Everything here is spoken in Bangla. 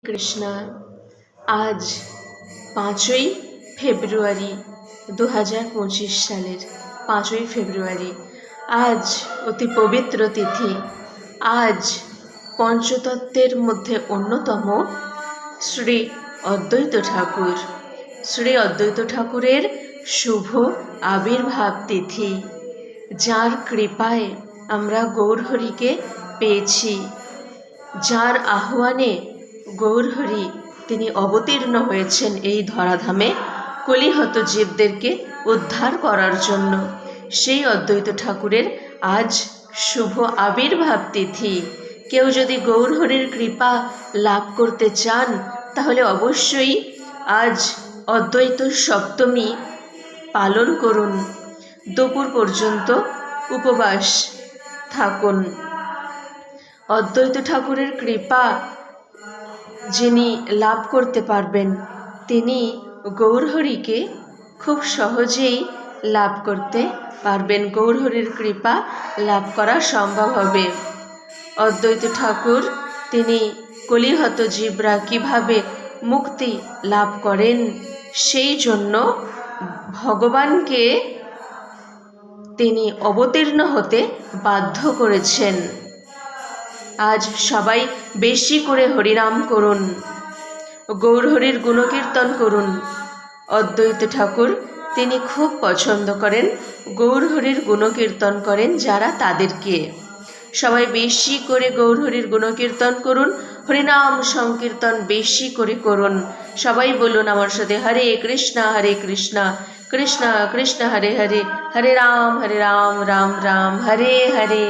কৃষ্ণ। আজ 5ই ফেব্রুয়ারি 2025 সালের 5ই ফেব্রুয়ারি। আজ অতি পবিত্র তিথি। আজ পঞ্চতত্ত্বের মধ্যে অন্যতম শ্রী অদ্বৈত ঠাকুর। শ্রী অদ্বৈত ঠাকুরের শুভ আবির্ভাব তিথি, যার কৃপায় আমরা গৌরহরিকে পেয়েছি, যার আহ্বানে গৌরহরি তিনি অবতীর্ণ হয়েছেন এই ধরাধামে কলিহত জীবদেরকে উদ্ধার করার জন্য। সেই অদ্বৈত ঠাকুরের আজ শুভ আবির্ভাব তিথি। কেউ যদি গৌরহরির কৃপা লাভ করতে চান তাহলে অবশ্যই আজ অদ্বৈত সপ্তমী পালন করুন, দুপুর পর্যন্ত উপবাস থাকুন। অদ্বৈত ঠাকুরের কৃপা যিনি লাভ করতে পারবেন তিনি গৌরহরিকে খুব সহজেই লাভ করতে পারবেন। গৌরহরির কৃপা লাভ করা সম্ভব হবে। অদ্বৈত ঠাকুর তিনি কলিহত জীবরা কিভাবে মুক্তি লাভ করেন সেই জন্য ভগবানকে তিনি অবতীর্ণ হতে বাধ্য করেছেন। আজ সবাই বেশি করে হরিনাম করুন, গৌরহরির গুণকীর্তন করুন। অদ্বৈত ঠাকুর তিনি খুব পছন্দ করেন গৌরহরির গুণকীর্তন করেন যারা, তাদেরকে সবাই বেশি করে গৌরহরির গুণকীর্তন করুন, হরিনাম সংকীর্তন বেশি করে করুন। সবাই বলুন আমার সাথে, হরে কৃষ্ণ কৃষ্ণ কৃষ্ণ হরে হরে, হরে রাম রাম রাম হরে হরে।